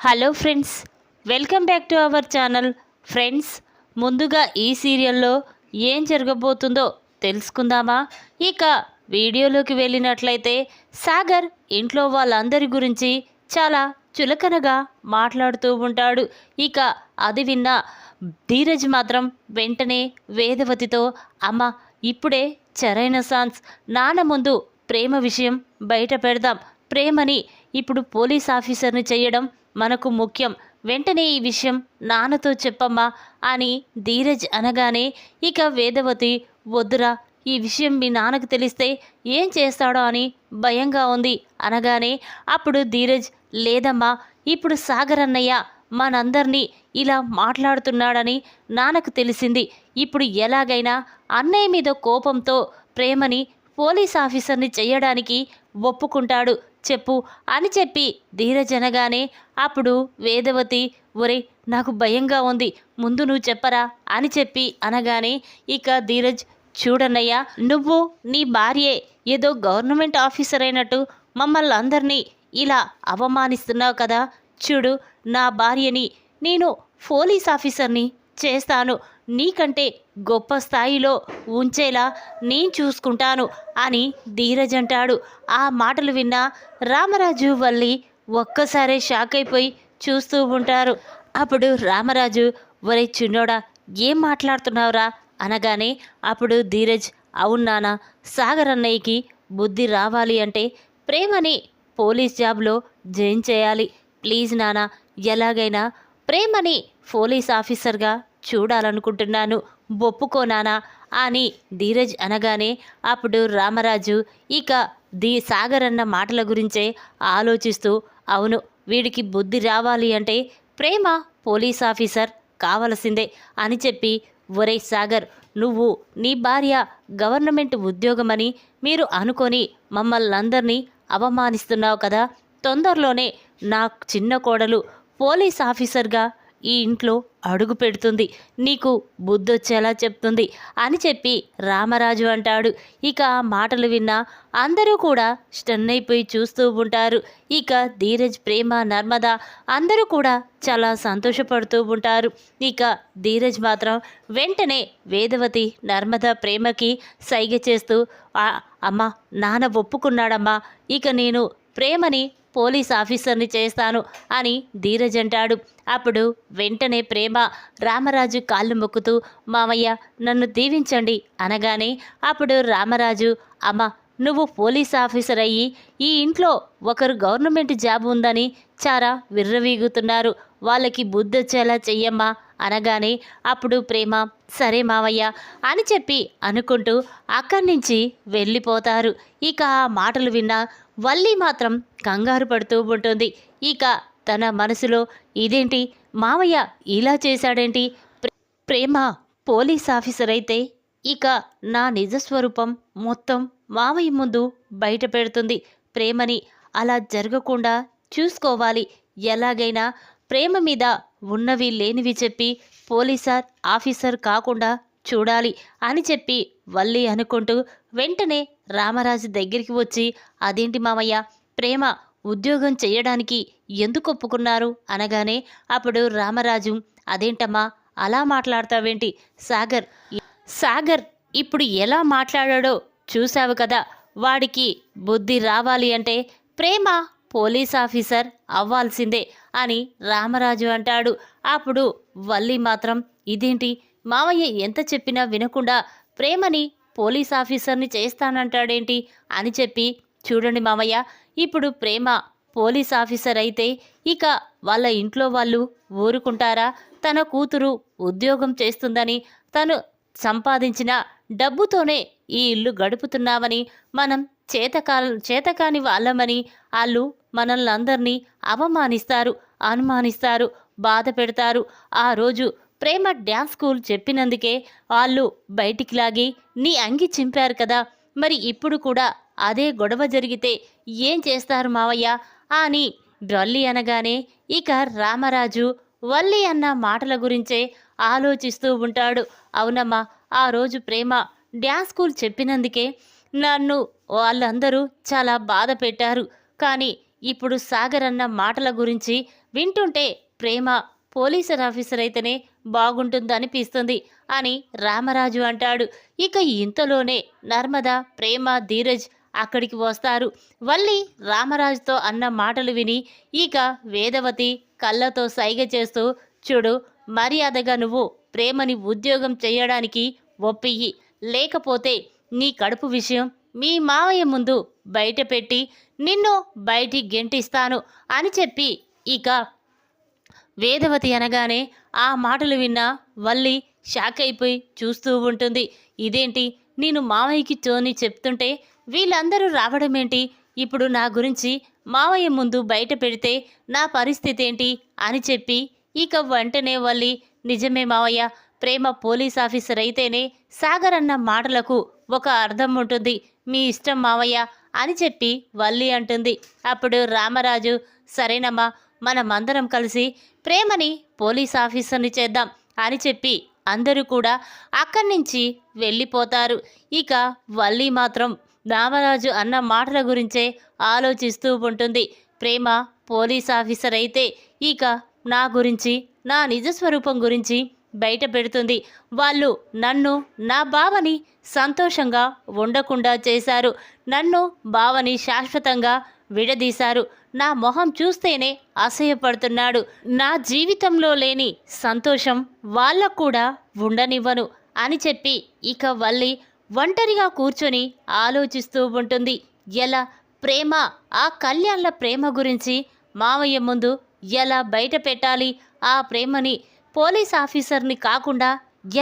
Hello friends, welcome back to our channel. Friends, ముందుగా ఈ సీరియల్లో ఏం జరగబోతుందో తెలుసుకుందామా? ఇక వీడియోలోకి వెళ్ళినట్లయితే సాగర్ ఇంట్లో వాళ్ళందరి గురించి చాలా చులకనగా మాట్లాడుతూ ఉంటాడు. ఇక అది విన్న ధీరజ్ మాత్రం వెంటనే వేదవతితో, అమ్మ ఇప్పుడే చరైన సాన్స్ నాన్న ముందు ప్రేమ విషయం బయట పెడదాం. ప్రేమని ఇప్పుడు పోలీస్ ఆఫీసర్ని చేయడం మనకు ముఖ్యం. వెంటనే ఈ విషయం నాన్నతో చెప్పమ్మా అని ధీరజ్ అనగానే ఇక వేదవతి, వద్దురా, ఈ విషయం మీ నాన్నకు తెలిస్తే ఏం చేస్తాడో అని భయంగా ఉంది అనగానే అప్పుడు ధీరజ్, లేదమ్మా, ఇప్పుడు సాగర్ అన్నయ్య మనందరినీ ఇలా మాట్లాడుతున్నాడని నాన్నకు తెలిసింది. ఇప్పుడు ఎలాగైనా అన్నయ్య మీద కోపంతో ప్రేమని పోలీస్ ఆఫీసర్ని చెయ్యడానికి ఒప్పుకుంటాడు, చెప్పు అని చెప్పి ధీరజ్ అనగానే అప్పుడు వేదవతి, ఒరే నాకు భయంగా ఉంది, ముందు నువ్వు చెప్పరా అని చెప్పి అనగానే ఇక ధీరజ్, చూడన్నయ్యా, నువ్వు నీ భార్యే ఏదో గవర్నమెంట్ ఆఫీసర్ అయినట్టు మమ్మల్ని అందరినీ ఇలా అవమానిస్తున్నావు కదా. చూడు, నా భార్యని నేను పోలీస్ ఆఫీసర్ని చేస్తాను, నీకంటే గొప్ప స్థాయిలో ఉంచేలా నేను చూసుకుంటాను అని ధీరజ్ అంటాడు. ఆ మాటలు విన్న రామరాజు వల్లి ఒక్కసారే షాక్ అయిపోయి చూస్తూ ఉంటారు. అప్పుడు రామరాజు, ఒరే చిన్నోడా, ఏం మాట్లాడుతున్నావురా అనగానే అప్పుడు ధీరజ్, అవునానా, సాగర్ అన్నయ్యకి బుద్ధి రావాలి అంటే ప్రేమని పోలీస్ జాబ్లో జాయిన్ చేయాలి. ప్లీజ్ నానా, ఎలాగైనా ప్రేమని పోలీస్ ఆఫీసర్గా చూడాలనుకుంటున్నాను, ఒప్పుకోనానా అని ధీరజ్ అనగానే అప్పుడు రామరాజు ఇక సాగర్ అన్న మాటల గురించే ఆలోచిస్తూ, అవును, వీడికి బుద్ధి రావాలి అంటే ప్రేమ పోలీస్ ఆఫీసర్ కావలసిందే అని చెప్పి, ఒరే సాగర్, నువ్వు నీ భార్య గవర్నమెంట్ ఉద్యోగమని మీరు అనుకొని మమ్మల్ని అందరినీ అవమానిస్తున్నావు కదా. తొందరలోనే నా చిన్న కోడలు పోలీస్ ఆఫీసర్గా ఈ ఇంట్లో అడుగు పెడుతుంది, నీకు బుద్ధొచ్చేలా చెప్తుంది అని చెప్పి రామరాజు అంటాడు. ఇక ఆ మాటలు విన్న అందరూ కూడా స్టన్ అయిపోయి చూస్తూ ఉంటారు. ఇక ధీరజ్, ప్రేమ, నర్మద అందరూ కూడా చాలా సంతోషపడుతూ ఉంటారు. ఇక ధీరజ్ మాత్రం వెంటనే వేదవతి, నర్మద, ప్రేమకి సైగ చేస్తూ, అమ్మ, నాన్న ఒప్పుకున్నాడమ్మా, ఇక నేను ప్రేమని పోలీస్ ఆఫీసర్ని చేస్తాను అని ధీరజ్ అంటాడు. అప్పుడు వెంటనే ప్రేమ రామరాజు కాళ్ళు మొక్కుతూ, మామయ్య నన్ను దీవించండి అనగానే అప్పుడు రామరాజు, అమ్మ, నువ్వు పోలీస్ ఆఫీసర్ అయ్యి ఈ ఇంట్లో ఒకరు గవర్నమెంట్ జాబ్ ఉందని చాలా విర్రవీగుతున్నారు, వాళ్ళకి బుద్ధొచ్చేలా చెయ్యమ్మా అనగానే అప్పుడు ప్రేమ, సరే మావయ్య అని చెప్పి అనుకుంటూ అక్కడి నుంచి వెళ్ళిపోతారు. ఇక ఆ మాటలు విన్న వల్లి మాత్రం కంగారు పడుతూ ఉంటుంది. ఇక తన మనసులో, ఇదేంటి మావయ్య ఇలా చేశాడేంటి, ప్రేమ పోలీస్ ఆఫీసర్ అయితే ఇక నా నిజస్వరూపం మొత్తం మావయ్య ముందు బయట పెడుతుంది, ప్రేమని అలా జరగకుండా చూసుకోవాలి, ఎలాగైనా ప్రేమ మీద ఉన్నవి లేనివి చెప్పి పోలీసార్ ఆఫీసర్ కాకుండా చూడాలి అని చెప్పి వల్లి అనుకుంటూ వెంటనే రామరాజు దగ్గరికి వచ్చి, అదేంటి మామయ్య, ప్రేమ ఉద్యోగం చేయడానికి ఎందుకు ఒప్పుకున్నారు అనగానే అప్పుడు రామరాజు, అదేంటమ్మా అలా మాట్లాడతావేంటి, సాగర్ ఇప్పుడు ఎలా మాట్లాడాడో చూశావు కదా, వాడికి బుద్ధి రావాలి అంటే ప్రేమ పోలీస్ ఆఫీసర్ అవ్వాల్సిందే అని రామరాజు అంటాడు. అప్పుడు వల్లి మాత్రం, ఇదేంటి మావయ్య ఎంత చెప్పినా వినకుండా ప్రేమని పోలీస్ ఆఫీసర్ని చేస్తానంటాడేంటి అని చెప్పి, చూడండి మామయ్య, ఇప్పుడు ప్రేమ పోలీస్ ఆఫీసర్ అయితే ఇక వాళ్ళ ఇంట్లో వాళ్ళు ఊరుకుంటారా? తన కూతురు ఉద్యోగం చేస్తుందని, తను సంపాదించిన డబ్బుతోనే ఈ ఇల్లు గడుపుతున్నామని, మనం చేతకాని వాళ్ళమని వాళ్ళు మనల్ని అందరినీ అవమానిస్తారు, అనుమానిస్తారు, బాధ పెడతారు. ఆ రోజు ప్రేమ డ్యాన్స్ స్కూల్ చెప్పినందుకే వాళ్ళు బయటికి లాగి నీ అంగి చింపారు కదా, మరి ఇప్పుడు కూడా అదే గొడవ జరిగితే ఏం చేస్తారు మావయ్య అని వల్లి అనగానే ఇక రామరాజు వల్లి అన్న మాటల గురించే ఆలోచిస్తూ ఉంటాడు. అవునమ్మా, ఆ రోజు ప్రేమ డ్యాన్స్ స్కూల్ చెప్పినందుకే నన్ను వాళ్ళందరూ చాలా బాధ పెట్టారు, కానీ ఇప్పుడు సాగర్ అన్న మాటల గురించి వింటుంటే ప్రేమ పోలీసు ఆఫీసర్ అయితేనే బాగుంటుందనిపిస్తుంది అని రామరాజు అంటాడు. ఇక ఇంతలోనే నర్మద, ప్రేమ, ధీరజ్ అక్కడికి వస్తారు. వల్లి రామరాజుతో అన్న మాటలు విని ఇక వేదవతి కళ్ళతో సైగ చేస్తూ, చూడు, మర్యాదగా నువ్వు ప్రేమని ఉద్యోగం చేయడానికి ఒప్పియ్యి, లేకపోతే నీ కడుపు విషయం మీ మావయ్య ముందు బయట పెట్టి నిన్ను బయటికి గెంటిస్తాను అని చెప్పి ఇక వేదవతి అనగానే ఆ మాటలు విన్న వల్లి షాక్ అయిపోయి చూస్తూ ఉంటుంది. ఇదేంటి, నేను మావయ్యకి తోని చెప్తుంటే వీళ్ళందరూ రావడమేంటి? ఇప్పుడు నా గురించి మావయ్య ముందు బయట పెడితే నా పరిస్థితి ఏంటి అని చెప్పి ఇక వెంటనే వల్లి, నిజమే మావయ్య, ప్రేమ పోలీస్ ఆఫీసర్ అయితేనే సాగర్ అన్న మాటలకు ఒక అర్థం ఉంటుంది, మీ ఇష్టం మావయ్య అని చెప్పి వల్లి అంటుంది. అప్పుడు రామరాజు, సరేనమ్మా, మనమందరం కలిసి ప్రేమని పోలీస్ ఆఫీసర్ని చేద్దాం అని చెప్పి అందరూ కూడా అక్కడి నుంచి వెళ్ళిపోతారు. ఇక వల్లి మాత్రం రామరాజు అన్న మాటల గురించే ఆలోచిస్తూ ఉంటుంది. ప్రేమ పోలీస్ ఆఫీసర్ అయితే ఇక నా గురించి, నా నిజస్వరూపం గురించి బయట పెడుతుంది. వాళ్ళు నన్ను, నా బావని సంతోషంగా ఉండకుండా చేశారు. నన్ను, బావని శాశ్వతంగా విడదీశారు. నా మొహం చూస్తేనే అసహ్యపడుతున్నాడు. నా జీవితంలో లేని సంతోషం వాళ్ళకు కూడా ఉండనివ్వను అని చెప్పి ఇక వల్లి ఒంటరిగా కూర్చొని ఆలోచిస్తూ ఉంటుంది. ఎలా ప్రేమ, ఆ కళ్యాణ్ల ప్రేమ గురించి మావయ్య ముందు ఎలా బయట పెట్టాలి, ఆ ప్రేమని పోలీస్ ఆఫీసర్ని కాకుండా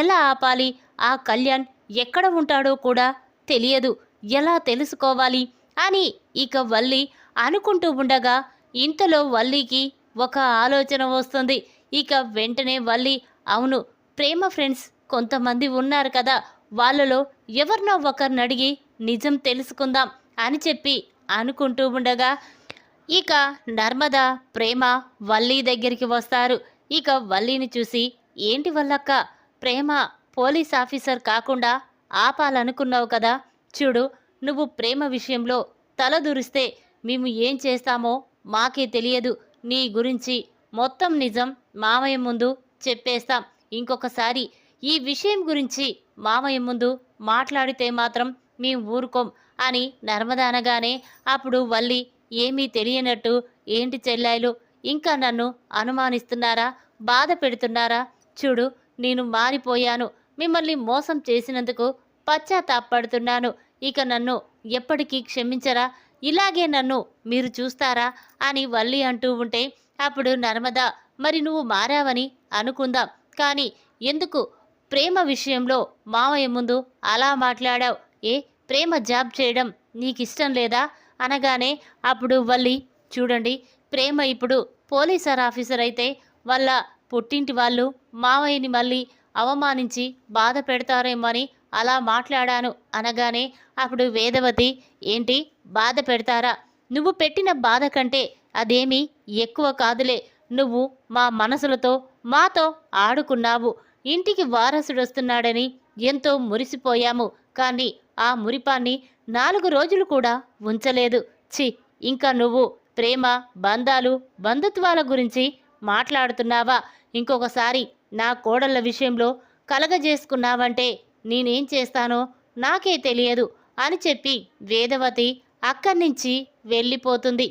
ఎలా ఆపాలి, ఆ కళ్యాణ్ ఎక్కడ ఉంటాడో కూడా తెలియదు, ఎలా తెలుసుకోవాలి అని ఇక వల్లి అనుకుంటూ ఉండగా ఇంతలో వల్లికి ఒక ఆలోచన వస్తుంది. ఇక వెంటనే వల్లి, అవును, ప్రేమ ఫ్రెండ్స్ కొంతమంది ఉన్నారు కదా, వాళ్ళలో ఎవరినో ఒకరిని అడిగి నిజం తెలుసుకుందాం అని చెప్పి అనుకుంటూ ఉండగా ఇక నర్మద, ప్రేమ వల్లి దగ్గరికి వస్తారు. ఇక వల్లిని చూసి, ఏంటి వల్లక్క, ప్రేమ పోలీస్ ఆఫీసర్ కాకుండా ఆపాలనుకున్నావు కదా, చూడు, నువ్వు ప్రేమ విషయంలో తలదూరిస్తే మేము ఏం చేస్తామో మాకే తెలియదు. నీ గురించి మొత్తం నిజం మామయ్య ముందు చెప్పేస్తాం. ఇంకొకసారి ఈ విషయం గురించి మామయ్య ముందు మాట్లాడితే మాత్రం మేము ఊరుకోం అని నర్మద అనగానే అప్పుడు వల్లి, ఏమీ తెలియనట్టు, ఏంటి చెల్లాయిలు, ఇంకా నన్ను అనుమానిస్తున్నారా, బాధ పెడుతున్నారా? చూడు, నేను మారిపోయాను, మిమ్మల్ని మోసం చేసినందుకు పశ్చాత్తాపడుతున్నాను. ఇక నన్ను ఎప్పటికీ క్షమించరా, ఇలాగే నన్ను మీరు చూస్తారా అని వల్లి అంటూ ఉంటే అప్పుడు నర్మద, మరి నువ్వు మారావని అనుకుందాం, కానీ ఎందుకు ప్రేమ విషయంలో మావయ్య ముందు అలా మాట్లాడావు? ఏ ప్రేమ జాబ్ చేయడం నీకిష్టం లేదా అనగానే అప్పుడు వల్లి, చూడండి, ప్రేమ ఇప్పుడు పోలీసార్ ఆఫీసర్ అయితే వాళ్ళ పుట్టింటి వాళ్ళు మావయ్యని మళ్ళీ అవమానించి బాధ పెడతారేమో అని అలా మాట్లాడాను అనగానే అప్పుడు వేదవతి, ఏంటి బాధ పెడతారా? నువ్వు పెట్టిన బాధ కంటే అదేమీ ఎక్కువ కాదులే. నువ్వు మా మనసులతో, మాతో ఆడుకున్నావు. ఇంటికి వారసుడు వస్తున్నాడని ఎంతో మురిసిపోయాము, కానీ ఆ మురిపాన్ని 4 రోజులు కూడా ఉంచలేదు. ఛీ, ఇంకా నువ్వు ప్రేమ, బంధాలు, బంధుత్వాల గురించి మాట్లాడుతున్నావా? ఇంకొకసారి నా కోడళ్ళ విషయంలో కలగజేసుకున్నావంటే నేనేం చేస్తానో నాకే తెలియదు అని చెప్పి వేదవతి అక్కడి నుంచి వెళ్ళిపోతుంది.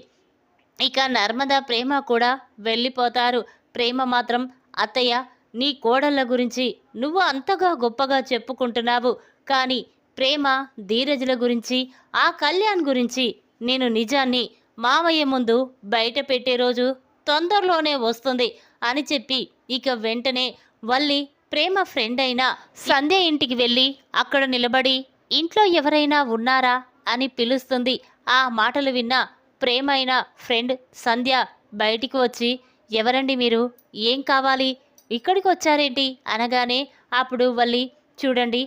ఇక నర్మద, ప్రేమ కూడా వెళ్ళిపోతారు. ప్రేమ మాత్రం, అత్తయ్య, నీ కోడళ్ళ గురించి నువ్వు అంతగా గొప్పగా చెప్పుకుంటున్నావు, కానీ ప్రేమ, ధీరజుల గురించి, ఆ కళ్యాణ్ గురించి నేను నిజాన్ని మామయ్య ముందు బయట పెట్టే రోజు తొందరలోనే వస్తుంది అని చెప్పి ఇక వెంటనే వల్లి ప్రేమ ఫ్రెండ్ అయిన సంధ్య ఇంటికి వెళ్ళి అక్కడ నిలబడి, ఇంట్లో ఎవరైనా ఉన్నారా అని పిలుస్తుంది. ఆ మాటలు విన్న ప్రేమ అయిన ఫ్రెండ్ సంధ్య బయటికి వచ్చి, ఎవరండి మీరు, ఏం కావాలి, ఇక్కడికి వచ్చారేంటి అనగానే అప్పుడు వల్లి, చూడండి,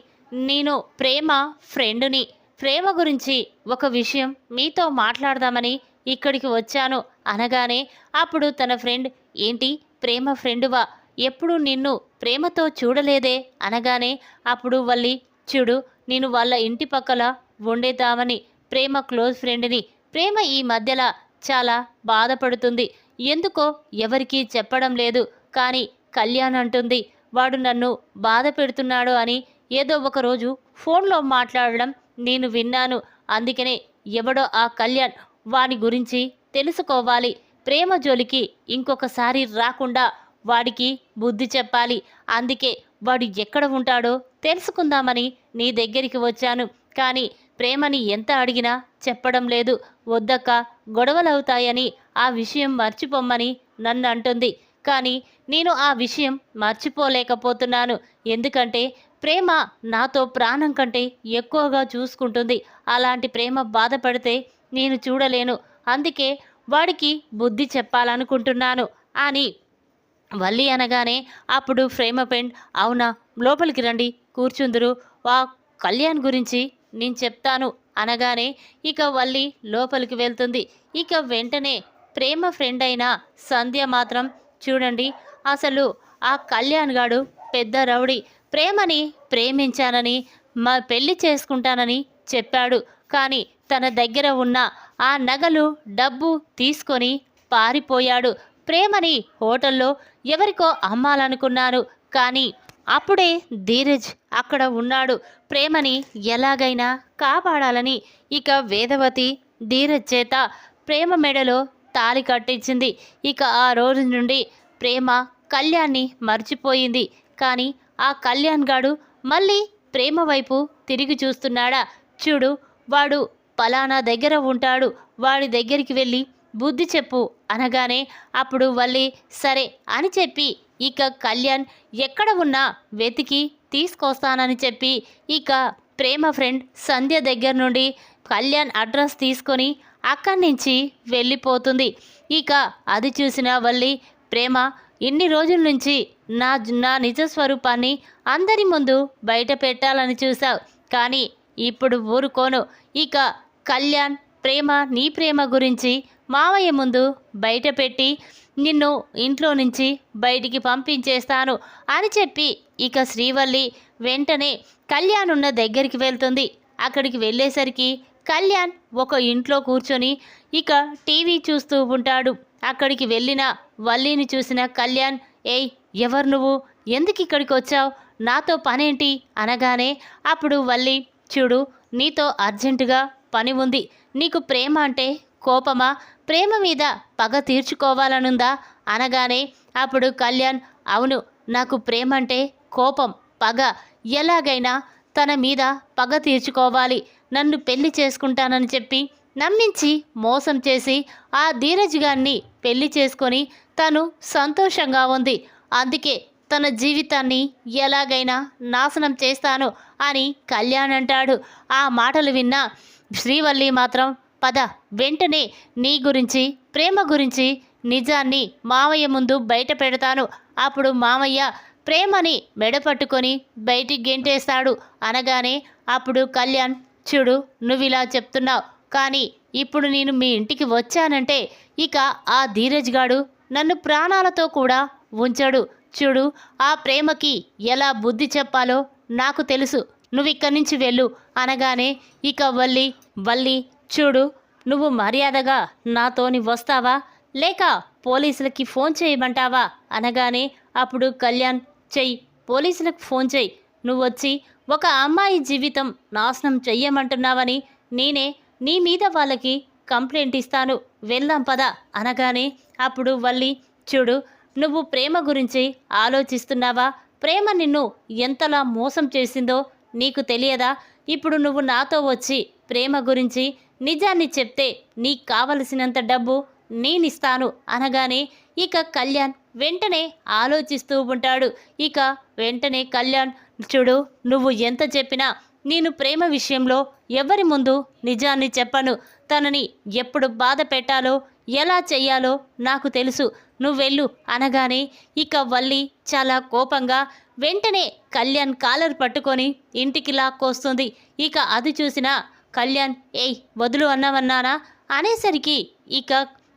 నేను ప్రేమ ఫ్రెండుని, ప్రేమ గురించి ఒక విషయం మీతో మాట్లాడదామని ఇక్కడికి వచ్చాను అనగానే అప్పుడు తన ఫ్రెండ్, ఏంటి ప్రేమ ఫ్రెండువా, ఎప్పుడు నిన్ను ప్రేమతో చూడలేదే అనగానే అప్పుడు వల్లి, చూడు, నేను వాళ్ళ ఇంటి పక్కల ఉండేదామని, ప్రేమ క్లోజ్ ఫ్రెండ్ని, ప్రేమ ఈ మధ్యలో చాలా బాధపడుతుంది, ఎందుకో ఎవరికీ చెప్పడం లేదు. కానీ కళ్యాణ్ అంటుంది వాడు నన్ను బాధ పెడుతున్నాడు అని ఏదో ఒకరోజు ఫోన్లో మాట్లాడడం నేను విన్నాను. అందుకనే ఎవడో ఆ కళ్యాణ్ వాని గురించి తెలుసుకోవాలి. ప్రేమ జోలికి ఇంకొకసారి రాకుండా వాడికి బుద్ధి చెప్పాలి. అందుకే వాడు ఎక్కడ ఉంటాడో తెలుసుకుందామని నీ దగ్గరికి వచ్చాను. కానీ ప్రేమని ఎంత అడిగినా చెప్పడం లేదు. వద్దక్క, గొడవలవుతాయని ఆ విషయం మర్చిపోమ్మని నన్ను అంటుంది. కానీ నేను ఆ విషయం మర్చిపోలేకపోతున్నాను. ఎందుకంటే ప్రేమ నాతో ప్రాణం కంటే ఎక్కువగా చూసుకుంటుంది. అలాంటి ప్రేమ బాధపడితే నేను చూడలేను. అందుకే వాడికి బుద్ధి చెప్పాలనుకుంటున్నాను అని వల్లి అనగానే అప్పుడు ప్రేమ ఫ్రెండ్ అవునా, లోపలికి రండి, కూర్చుందురు, ఆ కళ్యాణ్ గురించి నేను చెప్తాను అనగానే ఇక వల్లి లోపలికి వెళ్తుంది. ఇక వెంటనే ప్రేమ ఫ్రెండ్ అయిన సంధ్య మాత్రం చూడండి, అసలు ఆ కళ్యాణ్ గాడు పెద్ద రౌడీ. ప్రేమని ప్రేమించానని పెళ్లి చేసుకుంటానని చెప్పాడు. కానీ తన దగ్గర ఉన్న ఆ నగలు డబ్బు తీసుకొని పారిపోయాడు. ప్రేమని హోటల్లో ఎవరికో అమ్మాలనుకున్నాను. కానీ అప్పుడే ధీరజ్ అక్కడ ఉన్నాడు. ప్రేమని ఎలాగైనా కాపాడాలని ఇక వేదవతి ధీరజ్ చేత ప్రేమ మెడలో తాళి కట్టించింది. ఇక ఆ రోజు నుండి ప్రేమ కళ్యాణ్ని మర్చిపోయింది. కానీ ఆ కళ్యాణ్ గాడు మళ్ళీ ప్రేమ వైపు తిరిగి చూస్తున్నాడా? చూడు, వాడు పలానా దగ్గర ఉంటాడు, వాడి దగ్గరికి వెళ్ళి బుద్ధి చెప్పు అనగానే అప్పుడు వల్లి సరే అని చెప్పి ఇక కళ్యాణ్ ఎక్కడ ఉన్నా వెతికి తీసుకొస్తానని చెప్పి ఇక ప్రేమ ఫ్రెండ్ సంధ్య దగ్గర నుండి కళ్యాణ్ అడ్రస్ తీసుకొని అక్కడి నుంచి వెళ్ళిపోతుంది. ఇక అది చూసిన వల్లి, ప్రేమ ఇన్ని రోజుల నుంచి నా నిజ స్వరూపాన్ని అందరి ముందు బయట పెట్టాలని చూసావు. కానీ ఇప్పుడు ఊరుకోను. ఇక కళ్యాణ్ ప్రేమ నీ ప్రేమ గురించి మావయ్య ముందు బయట పెట్టి నిన్ను ఇంట్లో నుంచి బయటికి పంపించేస్తాను అని చెప్పి ఇక శ్రీవల్లి వెంటనే కళ్యాణ్ ఉన్న దగ్గరికి వెళ్తుంది. అక్కడికి వెళ్ళేసరికి కళ్యాణ్ ఒక ఇంట్లో కూర్చొని ఇక టీవీ చూస్తూ ఉంటాడు. అక్కడికి వెళ్ళిన వల్లిని చూసిన కళ్యాణ్, ఏయ్ ఎవరు నువ్వు, ఎందుకు ఇక్కడికి వచ్చావు, నాతో పనేంటి అనగానే అప్పుడు వల్లి, చూడు నీతో అర్జెంటుగా పని ఉంది. నీకు ప్రేమ అంటే కోపమా, ప్రేమ మీద పగ తీర్చుకోవాలనుందా అనగానే అప్పుడు కళ్యాణ్, అవును నాకు ప్రేమ అంటే కోపం, పగ, ఎలాగైనా తన మీద పగ తీర్చుకోవాలి, నన్ను పెళ్లి చేసుకుంటానని చెప్పి నమ్మించి మోసం చేసి ఆ ధీరజ్ గారిని పెళ్లి చేసుకొని తను సంతోషంగా ఉంది. అందుకే తన జీవితాన్ని ఎలాగైనా నాశనం చేస్తాను అని కళ్యాణ్ అంటాడు. ఆ మాటలు విన్న శ్రీవల్లి మాత్రం, పద వెంటనే నీ గురించి ప్రేమ గురించి నిజాన్ని మావయ్య ముందు బయట పెడతాను, అప్పుడు మావయ్య ప్రేమని మెడపట్టుకొని బయటికి గెంటేస్తాడు అనగానే అప్పుడు కళ్యాణ్, చూడు నువ్విలా చెప్తున్నావు, కానీ ఇప్పుడు నేను మీ ఇంటికి వచ్చానంటే ఇక ఆ ధీరజ్ గాడు నన్ను ప్రాణాలతో కూడా ఉంచడు. చూడు ఆ ప్రేమకి ఎలా బుద్ధి చెప్పాలో నాకు తెలుసు, నువ్వు ఇక్కడి నుంచి వెళ్ళు అనగానే ఇక వల్లి చూడు, నువ్వు మర్యాదగా నాతోని వస్తావా లేక పోలీసులకి ఫోన్ చేయమంటావా అనగానే అప్పుడు కళ్యాణ్, చెయ్యి, పోలీసులకు ఫోన్ చెయ్యి, నువ్వు వచ్చి ఒక అమ్మాయి జీవితం నాశనం చెయ్యమంటున్నావని నేనే నీ మీద వాళ్ళకి కంప్లైంట్ ఇస్తాను, వెళ్దాం పద అనగానే అప్పుడు వల్లి, చూడు నువ్వు ప్రేమ గురించి ఆలోచిస్తున్నావా, ప్రేమ నిన్ను ఎంతలా మోసం చేసిందో నీకు తెలియదా, ఇప్పుడు నువ్వు నాతో వచ్చి ప్రేమ గురించి నిజాన్ని చెప్తే నీకు కావలసినంత డబ్బు నేనిస్తాను అనగానే ఇక కళ్యాణ్ వెంటనే ఆలోచిస్తూ ఉంటాడు. ఇక వెంటనే కళ్యాణ్, చూడు నువ్వు ఎంత చెప్పినా నేను ప్రేమ విషయంలో ఎవరి ముందు నిజాన్ని చెప్పను, తనని ఎప్పుడు బాధ పెట్టాలో ఎలా చెయ్యాలో నాకు తెలుసు, నువ్వెళ్ళు అనగానే ఇక వల్లి చాలా కోపంగా వెంటనే కళ్యాణ్ కాలర్ పట్టుకొని ఇంటికి లాక్కొస్తుంది. ఇక అది చూసిన కళ్యాణ్, ఏయ్ వదులు అన్నావన్నానా అనేసరికి ఇక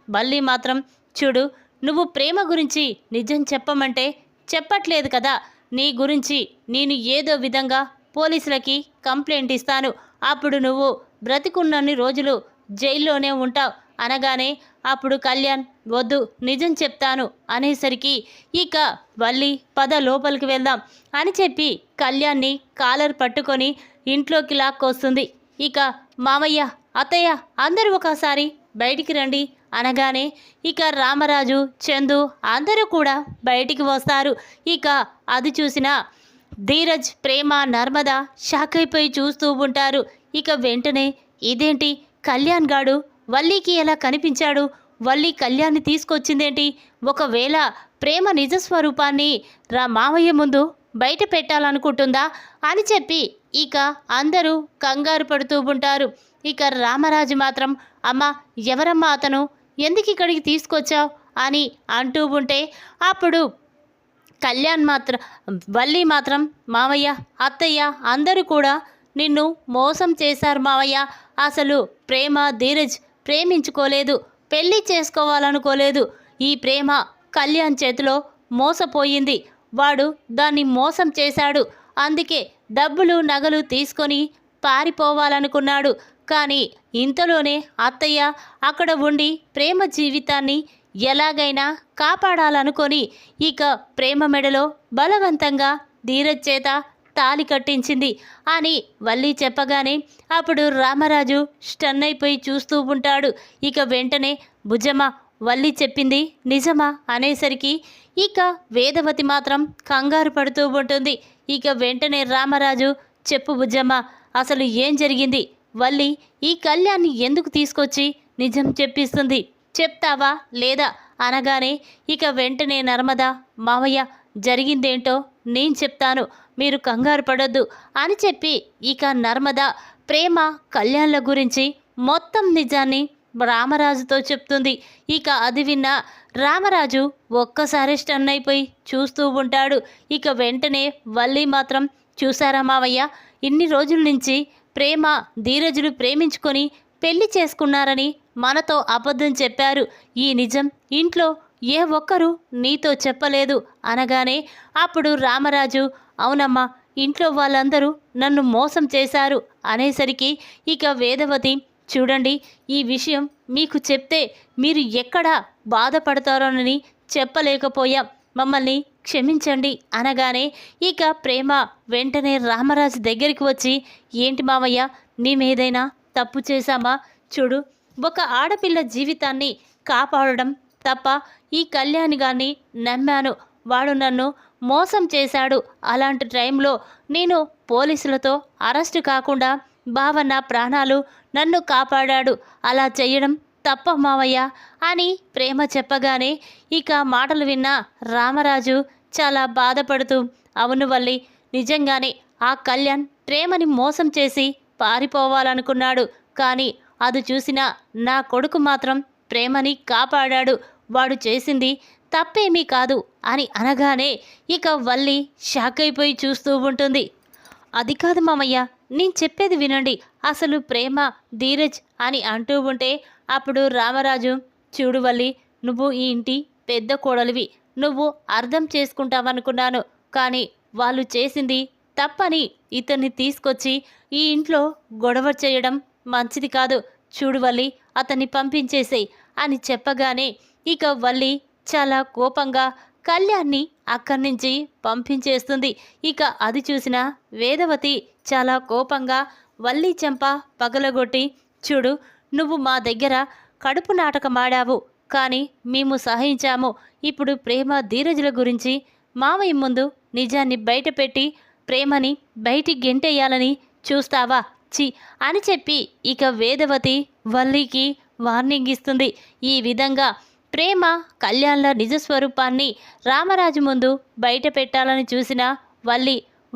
వల్లి మాత్రం, చూడు నువ్వు ప్రేమ గురించి నిజం చెప్పమంటే చెప్పట్లేదు కదా, నీ గురించి నేను ఏదో విధంగా పోలీసులకి కంప్లైంట్ ఇస్తాను, అప్పుడు నువ్వు బ్రతికున్నన్ని రోజులు జైల్లోనే ఉంటావు, అనగానే అప్పుడు కళ్యాణ్ వద్దు నిజం చెప్తాను అనేసరికి ఇక వల్లి పద లోపలికి వెళ్దాం అని చెప్పి కళ్యాణ్ని కాలర్ పట్టుకొని ఇంట్లోకి లాక్కొస్తుంది. ఇక మామయ్య అత్తయ్య అందరూ ఒకసారి బయటికి రండి అనగానే ఇక రామరాజు చందు అందరూ కూడా బయటికి వస్తారు. ఇక అది చూసిన ధీరజ్ ప్రేమ నర్మద షాక్ అయిపోయి చూస్తూ ఉంటారు. ఇక వెంటనే ఇదేంటి కళ్యాణ్ గాడు వల్లికి ఎలా కనిపించాడు, వల్లి కళ్యాణ్ని తీసుకొచ్చిందేంటి, ఒకవేళ ప్రేమ నిజస్వరూపాన్ని మామయ్య ముందు బయట పెట్టాలనుకుంటుందా అని చెప్పి ఇక అందరూ కంగారు పడుతూ ఉంటారు. ఇక రామరాజు మాత్రం అమ్మ ఎవరమ్మా అతను, ఎందుకు ఇక్కడికి తీసుకొచ్చావు అని అంటూ ఉంటే అప్పుడు కళ్యాణ్ మాత్రం వల్లి మాత్రం మావయ్య అత్తయ్య అందరూ కూడా నిన్ను మోసం చేశారు మావయ్య, అసలు ప్రేమ ధీరజ్ ప్రేమించుకోలేదు, పెళ్ళి చేసుకోవాలనుకోలేదు, ఈ ప్రేమ కళ్యాణ్ చేతిలో మోసపోయింది, వాడు దాన్ని మోసం చేశాడు, అందుకే డబ్బులు నగలు తీసుకొని పారిపోవాలనుకున్నాడు, కానీ ఇంతలోనే అత్తయ్య అక్కడ ఉండి ప్రేమ జీవితాన్ని ఎలాగైనా కాపాడాలనుకొని ఇక ప్రేమ మెడలో బలవంతంగా ధీరజ్ చేత తాళి కట్టించింది అని వల్లి చెప్పగానే అప్పుడు రామరాజు స్టన్ అయిపోయి చూస్తూ ఉంటాడు. ఇక వెంటనే భుజమ్మ వల్లి చెప్పింది నిజమా అనేసరికి ఇక వేదవతి మాత్రం కంగారు పడుతూ ఉంటుంది. ఇక వెంటనే రామరాజు చెప్పు బుజ్జమ్మ అసలు ఏం జరిగింది, వల్లి ఈ కళ్యాణ్ని ఎందుకు తీసుకొచ్చి నిజం చెప్పిస్తుంది, చెప్తావా లేదా అనగానే ఇక వెంటనే నర్మద మావయ్య జరిగిందేంటో నేను చెప్తాను, మీరు కంగారు పడొద్దు అని చెప్పి ఇక నర్మద ప్రేమ కళ్యాణ్ల గురించి మొత్తం నిజాన్ని రామరాజుతో చెప్తుంది. ఇక అది విన్న రామరాజు ఒక్కసారి స్టన్ అయిపోయి చూస్తూ ఉంటాడు. ఇక వెంటనే వల్లి మాత్రం చూసారా మావయ్య, ఇన్ని రోజుల నుంచి ప్రేమ ధీరజులు ప్రేమించుకొని పెళ్లి చేసుకున్నారని మనతో అబద్ధం చెప్పారు, ఈ నిజం ఇంట్లో ఏ ఒక్కరూ నీతో చెప్పలేదు అనగానే అప్పుడు రామరాజు అవునమ్మా ఇంట్లో వాళ్ళందరూ నన్ను మోసం చేశారు అనేసరికి ఇక వేదవతి చూడండి ఈ విషయం మీకు చెప్తే మీరు ఎక్కడ బాధపడతారోనని చెప్పలేకపోయాం, మమ్మల్ని క్షమించండి అనగానే ఇక ప్రేమ వెంటనే రామరాజు దగ్గరికి వచ్చి ఏంటి మావయ్య మేమేదైనా తప్పు చేశామా, చూడు ఒక ఆడపిల్ల జీవితాన్ని కాపాడడం తప్ప ఈ కళ్యాణి గారిని నమ్మాను, వాడు నన్ను మోసం చేశాడు, అలాంటి టైంలో నేను పోలీసులతో అరెస్ట్ కాకుండా బావ నా ప్రాణాలు నన్ను కాపాడాడు, అలా చేయడం తప్ప మావయ్య అని ప్రేమ చెప్పగానే ఇక మాటలు విన్న రామరాజు చాలా బాధపడుతూ అవును వల్లి నిజంగానే ఆ కళ్యాణ్ ప్రేమని మోసం చేసి పారిపోవాలనుకున్నాడు, కానీ అది చూసిన నా కొడుకు మాత్రం ప్రేమని కాపాడాడు, వాడు చేసింది తప్పేమీ కాదు అని అనగానే ఇక వల్లి షాక్ అయిపోయి చూస్తూ ఉంటుంది. అది కాదు మామయ్య నేను చెప్పేది వినండి, అసలు ప్రేమ ధీరజ్ అని అంటూ ఉంటే అప్పుడు రామరాజు చూడు వల్లి నువ్వు ఈ ఇంటి పెద్ద కోడలివి, నువ్వు అర్థం చేసుకుంటావనుకున్నాను, కానీ వాళ్ళు చేసింది తప్పని ఇతన్ని తీసుకొచ్చి ఈ ఇంట్లో గొడవ చేయడం మంచిది కాదు, చూడు వల్లి అతన్ని పంపించేసేయ్ అని చెప్పగానే ఇక వల్లి చాలా కోపంగా కళ్యాణ్ని అక్కడి నుంచి పంపించేస్తుంది. ఇక అది చూసిన వేదవతి చాలా కోపంగా వల్లి చెంప పగలగొట్టి చూడు నువ్వు మా దగ్గర కడుపు నాటకమాడావు, కానీ మేము సహించాము, ఇప్పుడు ప్రేమ ధీరజుల గురించి మావయ్య ముందు నిజాన్ని బయటపెట్టి ప్రేమని బయటికి గెంటేయాలని చూస్తావా చి అని చెప్పి ఇక వేదవతి వల్లికి వార్నింగ్ ఇస్తుంది. ఈ విధంగా ప్రేమ కళ్యాణ్ల నిజస్వరూపాన్ని రామరాజు ముందు బయట పెట్టాలని చూసిన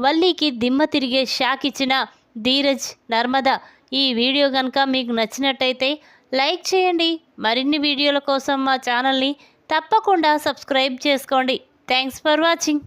వల్లికి దిమ్మ తిరిగే షాక్ ఇచ్చిన ధీరజ్ నర్మద. ఈ వీడియో కనుక మీకు నచ్చినట్టయితే లైక్ చేయండి, మరిన్ని వీడియోల కోసం మా ఛానల్ని తప్పకుండా సబ్స్క్రైబ్ చేసుకోండి. Thanks for watching.